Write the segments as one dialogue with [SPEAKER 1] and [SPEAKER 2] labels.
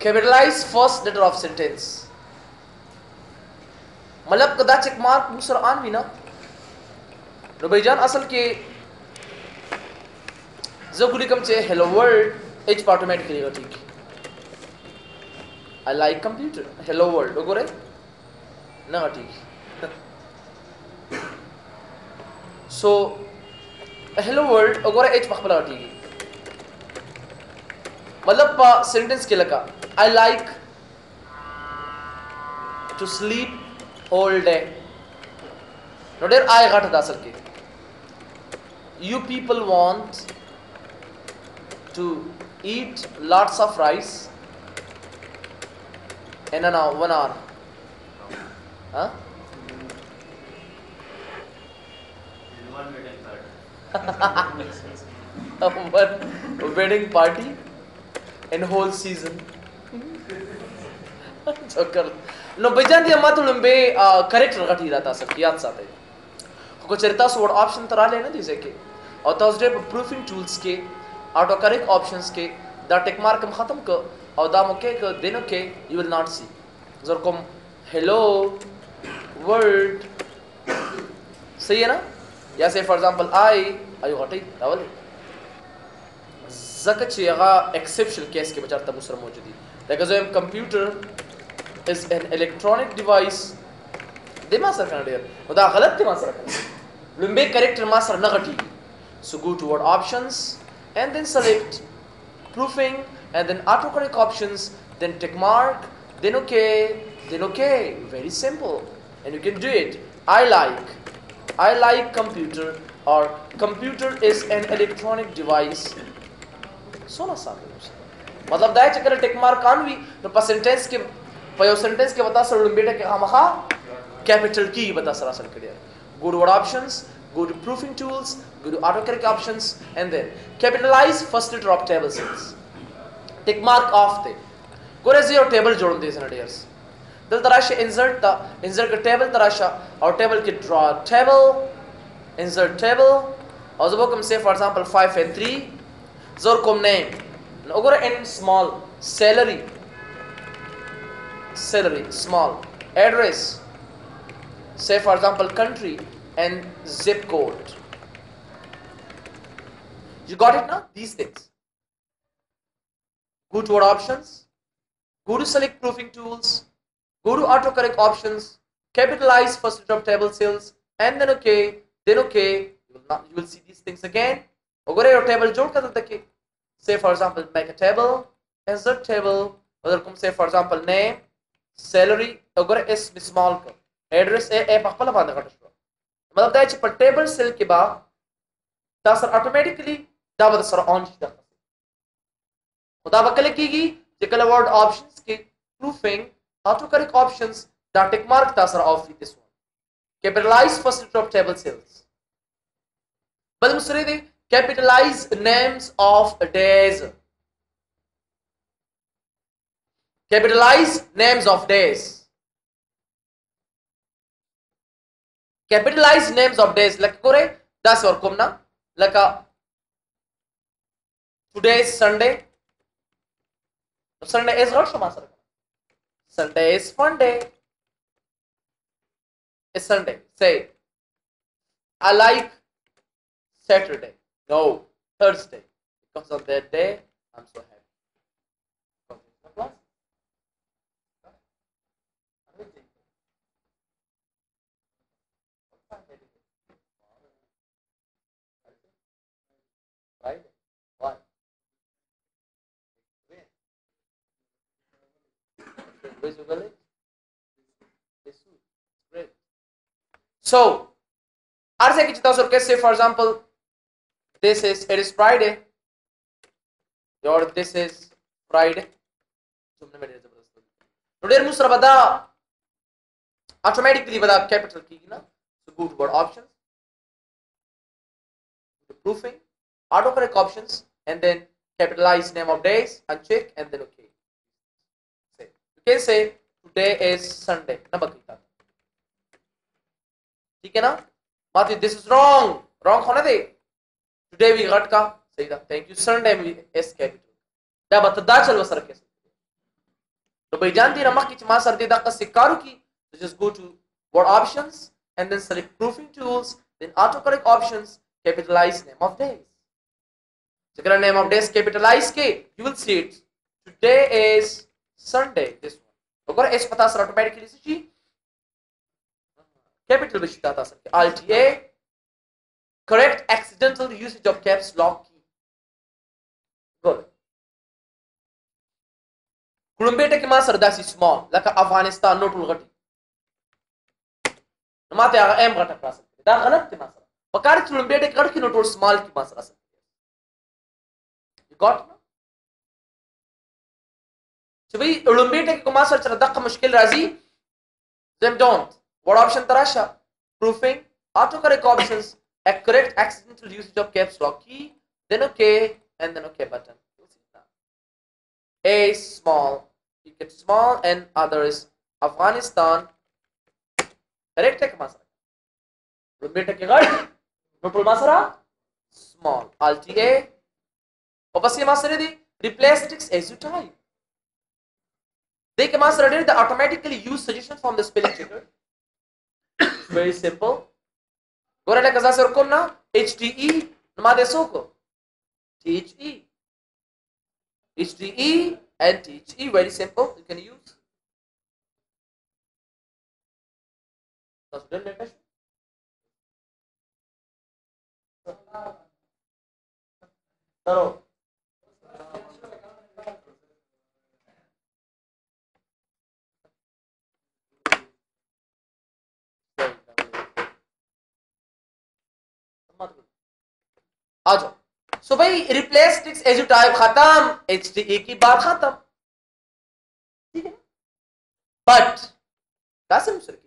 [SPEAKER 1] capitalize first letter of sentence. मतलब कदा check mark मुसर आन भी ना नो भाईजान असल के जगुली कम चे hello world एच ऑटोमेटिकली होती है I like computer hello world ओगोरे ना होती है so hello world ओगोरे एच मखबला होती है मतलब पा सेंटेंस के लगा I like to sleep all day no there I got the asal ke you people want to eat lots of rice in an hour 1 hour huh one wedding party in whole season चक्कर no बजान दिया मातु लंबे correct रखती रहता सब याद साथ है को चरिता सोड ऑप्शन तरा लेना जैसे के और थर्सडे प्रूफिंग टूल्स के ऑटो करेक्ट ऑप्शंस के द टेक मार्क हम खत्म कर और द मौके के दिनों के यू विल नॉट सी जर कम हेलो वर्ल्ड सही है ना या से फॉर एग्जांपल आई हटी रावल जकचियागा एक्सेप्शन केस के बचार तब मुसर मौजूदी लेकिन जो computer is an electronic device de master kana der oda galat de master kana lumbe character master nagati so go to word options and then select proofing and then autocorrect options then tick mark then okay very simple and you can do it I like computer or computer is an electronic device so na sabe मतलब दाय चक्कर tick mark कान भी तो percentage के पयो sentence के बता sir बेटा के हमहा कैपिटल की बता सर असल के go to word options go to proofing tools go to autocorrect options and then capitalize first letter of table cells tick mark off the go as your table जोड़ दे sir dears दल तराश insert के table तराशा और table के draw table insert table और जब हम से for example 5 and 3 जोर कम name ओगोर in small salary small address say for example country and zip code you got it now these things go to word options go to select proofing tools go to autocorrect options capitalize first letter of table cells and then okay you will see these things again ogore your table jod kar deke say for example make a table insert table other come say for example name salary अगर S small का address ए पकला बांधा काट show मतलब दाइच पर table cell के बाद तासर ऑटोमेटिकली दावत सर ऑन दा खुदा बकले कीगी जेकला वर्ड ऑप्शंस के प्रूफिंग ऑटो करेक्ट ऑप्शंस दा टिक मार्क तासर of this one capitalize first letter of table cells बल मुसरे दे capitalize names of days capitalize names of days like kore das or komna like today is Sunday is what shoma sir Sunday is fun day is Sunday say I like Saturday no Thursday because of that day I'm so happy So, arse ki chita sor say for example, it is Friday, or this is Friday. Today musra bada automatically bada capital ki na. So go to word options, proofing, autocorrect options, and then capitalize name of days, uncheck, and then okay. You can say today is Sunday. ठीक है ना माती this is wrong होना दे today we got का सही था thank you Sunday V S capital दा बता दा चलो सर कैसे نو به جان دي رمخ چې ما سره دې دغه سکارو کی just go to word options and then select proofing tools, then autocorrect options, capitalize name of days. So name of days capitalize ke you will see it. Today is Sunday. This one. अगर इस पता sir automatically सी capital wish दाता sir Alt A correct accidental usage of caps lock key. Good. कुलुम्बेटे के मां सरदासी small लका Afghanistan note उलगटी माते आगा M घटा class दा गलत थे मां सर पकार कुलुम्बेटे कड़ की नोट small की मां sir you got no so भाई कुलुम्बेटे के मां सर चला दक्का मुश्किल राजी them don't what option tarasha proofing autocorrect options correct accidental usage of caps lock key then okay and then okay button. A small, you get small and other is Afghanistan. Correct है masara. Lumbe take gad. Total masara small. Alt A. और बस ये masara the replace text as you type. देख masara did the automatically use suggestion from the spelling checker. Very simple. Gora le kaza se rukom na HTE nama deso ko THE. HTE and THE, very simple, you can use. आ जाओ so भाई replace text as you type खत्म HTE की बात खत्म ठीक है but Qasim sir की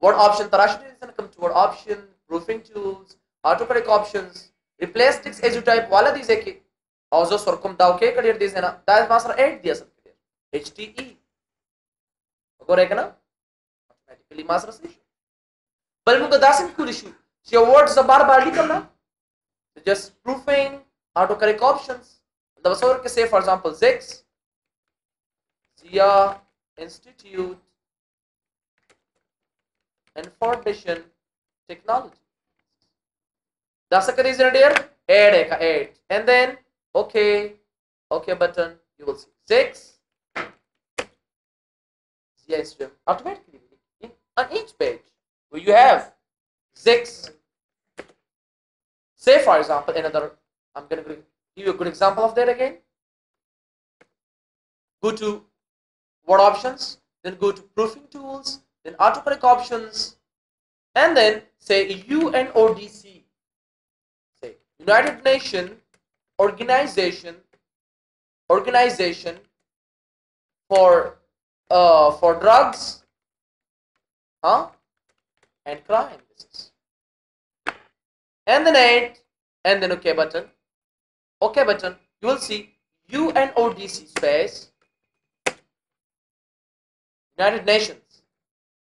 [SPEAKER 1] what option tarash is come to what option proofing tools autocorrect options replace text as you type वाला दिसे की और जो सरकम दाव के करियर दिसे ना दैट मास्टर ऐड दिया सब के HTE अगर है ना ऑटोमेटिकली मास्टर से बल मुझे दासिम कुल इशू ये वर्ड्स बार बार ही करना just proofing autocorrect options the was or say for example Zix Zia Institute Information Technology that's the reason dear add and then okay button you will see Zix Zia Institute automatically on each page where you have Zix. Say for example another I'm going to give you a good example of that again. Go to word options, then go to proofing tools, then autocorrect options, and then say UNODC. Say United Nations Organization for drugs, and crime. And then add and then okay button you will see UNODC space United Nations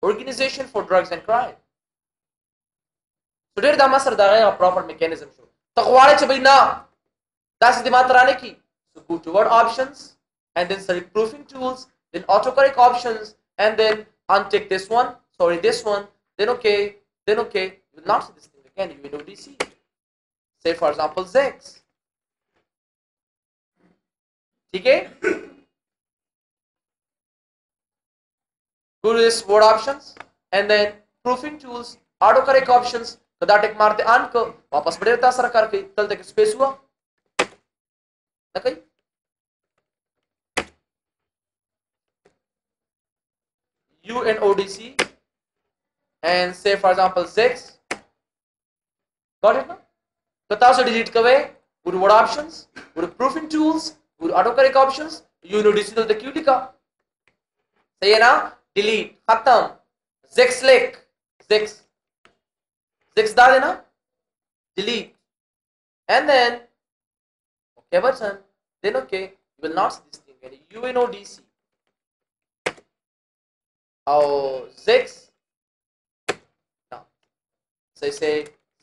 [SPEAKER 1] Organization for Drugs and Crime. So there the master da a proper mechanism show taqwale che bhai na das dimat rane ki so go to word options and then select proofing tools then autocorrect options and then untick this one then okay you will not see this thing again UNODC. Say for example Zix. ठीक है go to this word options and then proofing tools autocorrect options कदा take मारते आन को वापस बढ़े रहता sir करके तल तक स्पेस हुआ ना कहीं UNODC and say for example Zix. Got it now? कता से डिलीट कवे go to word options go to proofing tools go to autocorrect options UNODC तो क्यों लिखा सही है ना delete खत्म Zix लिख Zix डाल देना delete and then okay button then okay you will not see this thing again UNODC oh Zix now so say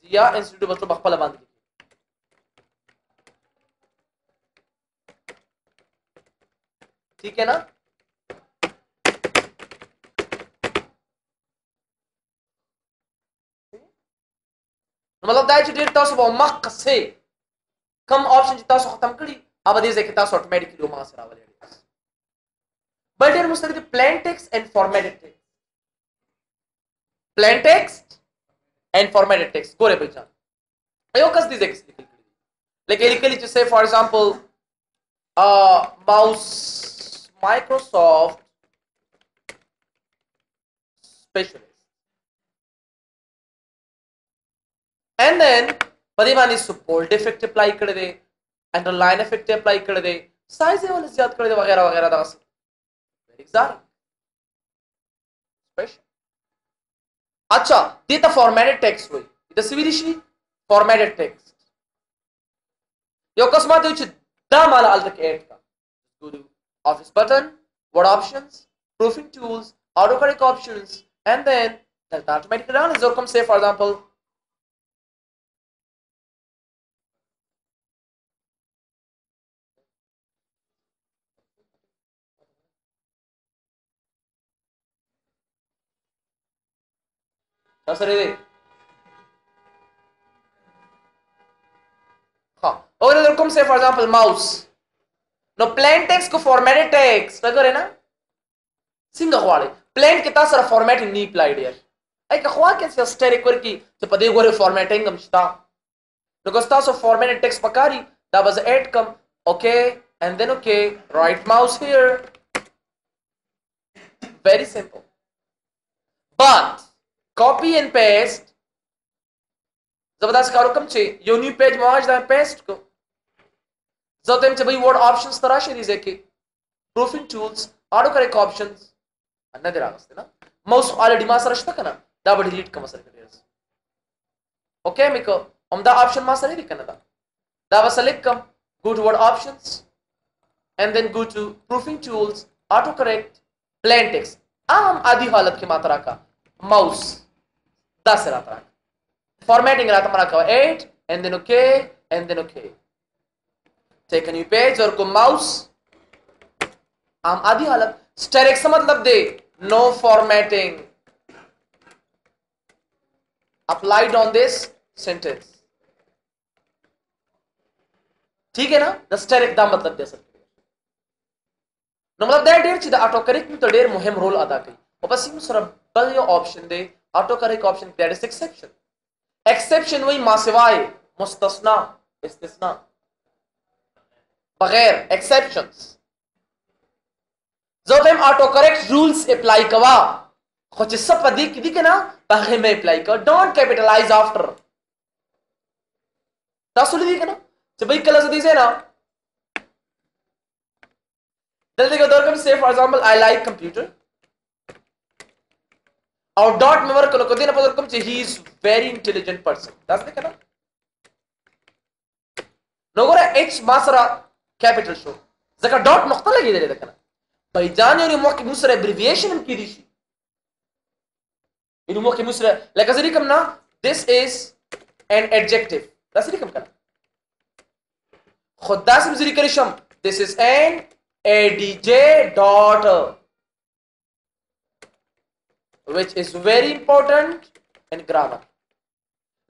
[SPEAKER 1] Zia Institute मतलब बखपला बांध ली ठीक है ना مطلب دا چې ډیر تاسو به مخکې کم آپشن چې تاسو ختم کړي اوبه دې ځکه تاسو اتوماتیکلی ما سره راولي بل ډیر مستری دي plain text and formatted text plain text and formatted text ګوره په ځان یو کس دې ځکه لیکل کړي لکه لیکلي چې say for example mouse Microsoft specialist and then پدې باندې support effect apply کړی دی underline effect apply کړی دی size یې ول زیات کړی دی وغیرہ وغیرہ دا څه very exotic special اچھا دې ته formatted text وایي د سوي دي شي formatted text یو قسم ته چې دا مال الته کې اډ کا go to office button word options proofing tools autocorrect options and then that automatically run is or come say for example سره دی ها اور اگر کوم سے فار ایگزامپل ماؤس نو پلین ټیکس کو فارمیټډ ټیکس وګوره نه څنګه غواړي پلین کې تاسو سره فارمیټینګ نه اپلایډ یار ای که خوا کې سټریک ورکی چې په دې غوړي فارمیټینګ هم شته نو که تاسو فارمیټډ ټیکس پکاري دا بس اډ کم اوکے and then okay right mouse here very simple but copy and paste زبردست کارو کوم چې یو نیو پیج مواج دا پیسټ کو زه ته چې به ورډ آپشنز ترا شي دي ځکه پروفینګ ټولز اټو کریکټ آپشنز ان نه راغسته نه ماوس الریډي ما سره شته کنه دا به ډیلیټ کوم سره کړی اوکې میکو هم دا آپشن ما سره دی کنه دا به سلیکټ کوم go to word options and then go to proofing tools auto correct plain text عام عادي حالت کې ماته راکا ماوس دا سره راکا formatting راته راکا 8 and then okay and then okay take a new page और को mouse عام عادي حالت steric से मतलब दे no formatting applied on this sentence ठीक है ना د steric دا مطلب دی سر نو مطلب دا ډیر چې د اټو کریکټ ته ډیر مهم رول ادا کوي او بس یو سره بل یو آپشن دی اټو کریکټ آپشن دیٹ از ایکسپشن وای ما سوای مستثنا استثناء بغیر ایکسپشنز زه هم اټو کریکټ رولز اپلای کوا خو چې څه پدې کې دي کنه هغه مې اپلای کا ډونټ کیپټلایز افټر تاسو لري کنه چې به کله زدي زه نه دلته کې دور کوم say for example I like computer او ډاټ مې ورکړو کله نه پدور کوم چې he is very intelligent person تاسو نه کنه نو ګوره h ما سره کیپټل شو ځکه ډاټ نقطه لګیدل ده کنه په ځان یو مو کې سره ابریویشن هم کیدی شي یو مو کې سره لکه ځری کوم نه this is an adjective تاسو لري کوم کنه خدا سے ذکر کری شم this is an adj dot which is very important in grammar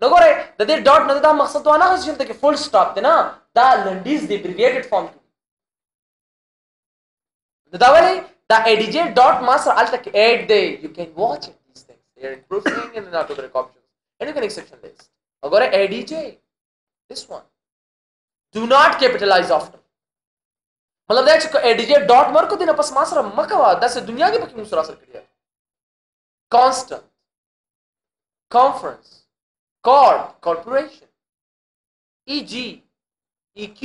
[SPEAKER 1] نو ګوره د دې ډاټ نه دا مقصد ونه غوښتل چې فول سټاپ دی نه دا لنډیز دی abbreviated form دا ولی دا adj dot ما سره الته کې add دی you can watch it these things they are improving in the autocorrect options and you can exception list ګوره adj this one do not capitalize after मतलब دا چې adj dot مرکو دینه پس ما سره مکوا داسې دنیا کې پکې مسره اثر کړی constant conference corporation eg eq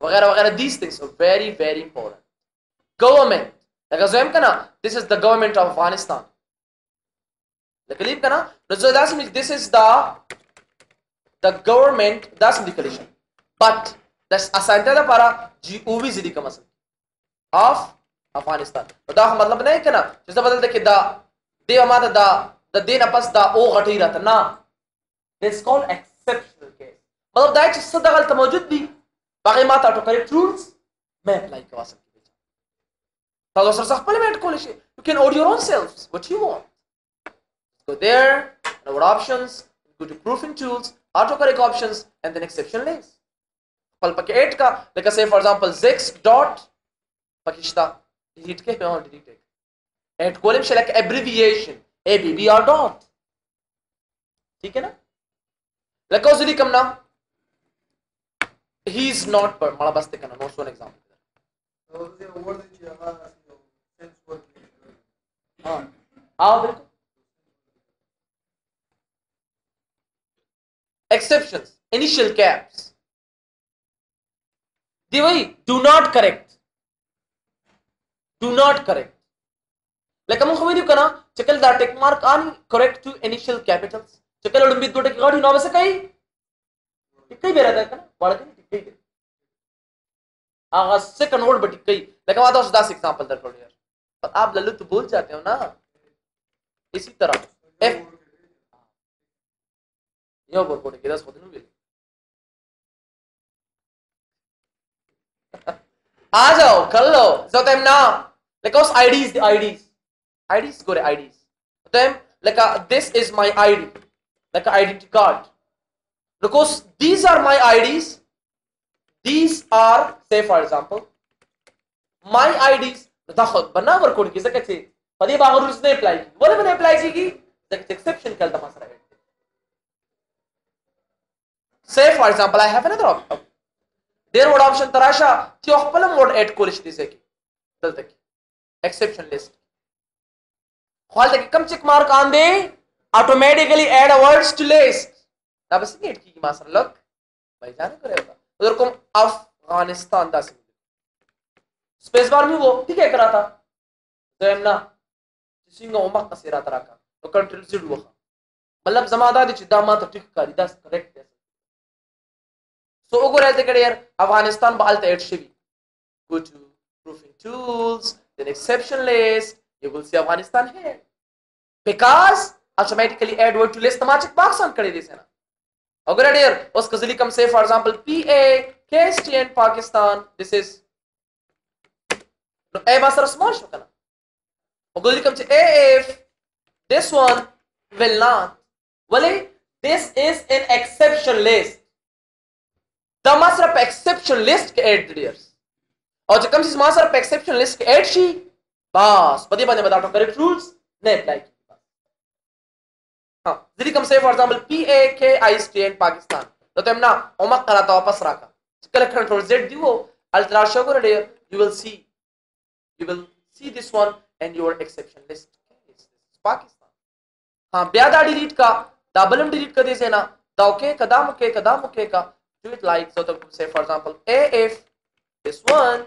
[SPEAKER 1] وغیرہ وغیرہ these things are very very important government لکه زم کنه this is the government of Afghanistan لکه لیب کنه نو زه داسې this is the government داسې لیکل but that's assigned to the para gov zidi ka masal of Afghanistan دا مطلب نه کنا چې څه بدل کې دا دی ماده دا د دینه پس دا او غټی راته نه it's called exceptional case مطلب دا چې څه د غلط موجود دي باقي ماته اټو کریکټ رولز مې اپلای کوم تاسو سره خپل میټ کول شي you can order your own selves what you want go there what options go to proofing tools, autocorrect options, and then exception lays. पल पके 8 का, like say for example, Zex dot Pakishta, delete के हाँ delete it. And column shall like abbreviation, ABBR dot. ठीक है ना? Like how zili kam na? He is not पर माला बस्ते करना, no so an example. हाँ, आओ बिल्कुल. Exceptions, initial caps. दी वही, do not correct. Do not correct. Like हम खबर कना, चकल दा टेक मार्क आनी correct to initial capitals. चकल उड़म्बी दो टेक गाड़ी नौ में से कहीं, टिक्की बेरा था कना, बाढ़ के टिक्की के. आगाज से कन्वर्ट बटी कहीं. Like हम आता हूँ 10 example दर करो यार. पर आप लल्लू तो बोल जाते हो ना. इसी तरह F यो बोल बोल के 10 खुद नहीं मिले. आ जाओ कर लो so them now like us IDs go to IDs them like this is my ID like a identity card because these are my IDs, these are say for example my IDs दाखल बना work code की सकते हैं पदी बाहर rules ने apply की बोले मैंने अप्लाई की एक्सेप्शन कल तमाशा है say for example I have another option there would option tarasha ti okhpalam word add kolish dise ki dal tak exception list khwal tak kam check mark aan de automatically add words to list da bas net ki masar log bhai jane करेगा उधर को अफगानिस्तान दा space bar में वो ठीक है करा था जमना सिंगा उमक कसेरा तरह का तो कंट्रोल से हुआ मतलब जमादा दे चिदामा तो ठीक करी that's correct so over at the career Afghanistan balta at shivi go to proofing tools then exception list you will see Afghanistan here because automatically add word to list tamachik box on kare dise na agar at here us kazili come say for example PAKSTN Pakistan this is no a basar small shukana agar come say AF this one will not well this is an exception list the master of exception list के add layers और जब कम से master of exception list के add she बस बदे बदे बताओ correct rules नहीं apply की बात हाँ जिली कम से for example PAKISTN पाकिस्तान तो हम ना उमक करा तो वापस रखा कल control Z दियो अल्ट्रा शो को layer you will see this one and your exception list is Pakistan हाँ ब्यादा delete का double delete कर दे से ना दाओके कदाम के का do it like so to say for example AF this one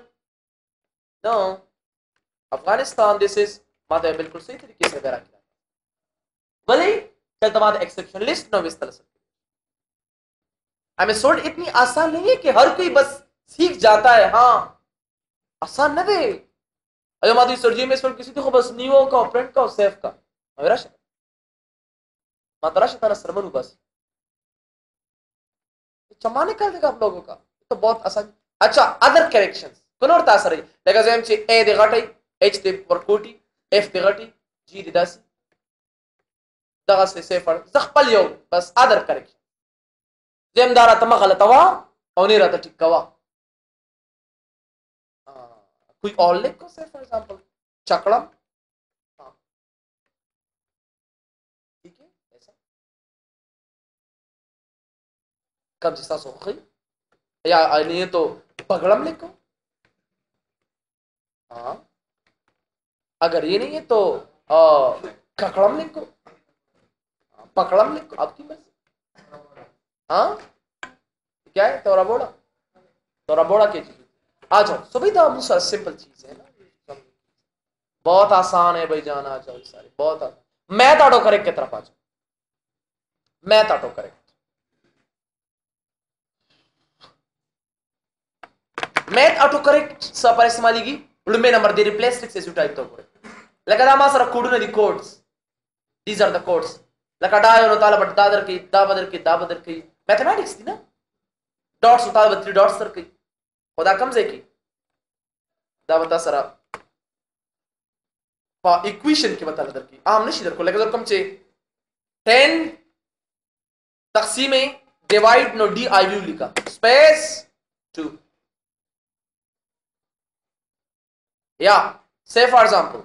[SPEAKER 1] no Afghanistan this is माता बिल्कुल सही तरीके से वेरा किया भले कल तुम्हारा एक्सेप्शन लिस्ट नो इस तरह से हमें सोड इतनी आसान नहीं है कि हर कोई बस सीख जाता है हाँ आसान न दे अयो माधुरी सर्जी में इस पर किसी को बस न्यू का प्रिंट का सेफ का मेरा शक मातरा शताना सरमन बस चमा निकाल देगा आप लोगों का तो बहुत आसान अच्छा अदर करेक्शंस कौन और तासर है लेकिन जैसे हमचे ए दिगाटी एच दे वर्कोटी एफ दिगाटी जी दिदासी दगा से सेफर जखपल यो बस अदर करेक्शन जेमदारा तमा गलतवा और नहीं रहता ठीक कवा कोई और लिख को से फॉर एग्जांपल चकड़म ठीक है ऐसा कब जैसा सोखी या नहीं तो पगड़म लिखो हाँ अगर ये नहीं है तो ककड़म लिखो पकड़म लिखो आपकी मर्जी हाँ क्या है तोरा बोड़ा की चीज आ जाओ सो भाई तो सिंपल चीज है ना बहुत आसान है भाई जाना आ जाओ सारे बहुत आसान मैथ ऑटो करेक्ट की तरफ आ जाओ math autocorrect math autocorrect सपर इस्तेमाली उड़मे नंबर दी रिप्लेस लिख से टाइप तो करे लगा मासरा कोड दी codes these are the codes लगा डायो नो ताला बट दादर की दाबदर की मैथमेटिक्स थी ना डॉट्स उतार बत्ती डॉट्स सर की खुदा कम से की दावता सरा पा इक्वेशन की बता दर की आम नशी दर को लगा कम से 10 तकसीम डिवाइड नो डी आई व्यू लिखा स्पेस 2 या से for example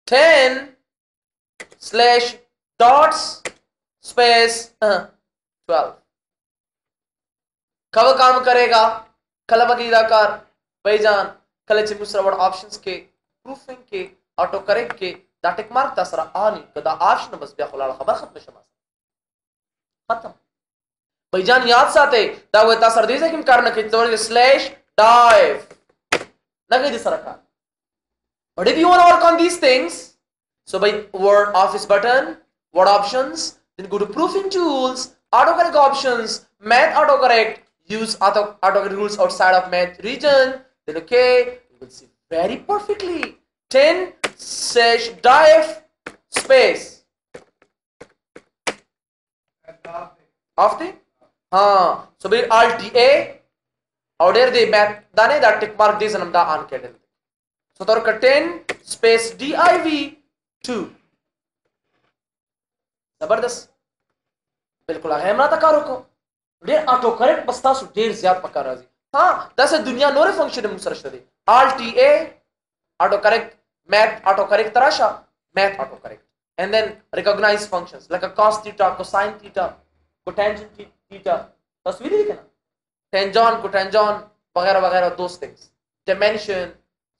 [SPEAKER 1] 10 slash dots space 12 कब काम करेगा कल बकीदाकार भाईजान कल मुसरा वर्ड ऑप्शंस के प्रूफिंग के ऑटो करेक्ट के दा टिक मार्क तसरा आनी कदा ऑप्शन बस बिया खुला खबर खत्म शमा खत्म भाईजान याद साथे दा वो तसर दे कि करना के तो स्लैश डाइव लगे दे सरका but if you want to work on these things so by word office button word options then go to proofing tools autocorrect options math autocorrect use autocorrect rules outside of math region then okay you will see very perfectly 10 slash div space of the so by alt a order the math dane that tick mark this and da on kedel so tor 10 space div 2 जबरदस्त बिल्कुल आगे हमरा तकारो को ढेर auto correct बस तासु ढेर ज्यादा पक्का राजी हां दस दुनिया नोरे फंक्शन मुसरश दे alt a auto correct math auto correct tarasha math auto correct and then recognize functions like a cos theta cosine theta cotangent theta तस्वीर है ना tangent cotangent वगैरह वगैरह those things dimension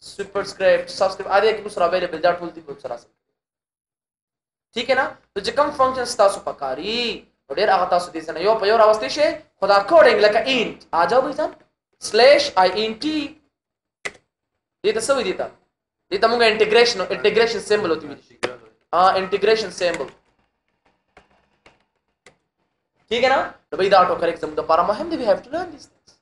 [SPEAKER 1] superscript subscript आदि के मुसरा available that will be मुसरा ठीक है ना तो जो कम फंक्शंस तासु पकारी तो ढेर आगा तासु दिसन यो पयोर अवस्थे से खुदा कोडिंग लाइक अ इंट आ जाओ भाईजान स्लैश int ये तो सब देता ये तो मुंगा इंटीग्रेशन सिंबल होती है हां इंटीग्रेशन सिंबल ठीक है ना तो भाई दा auto correct some the para मुहिम we have to learn this things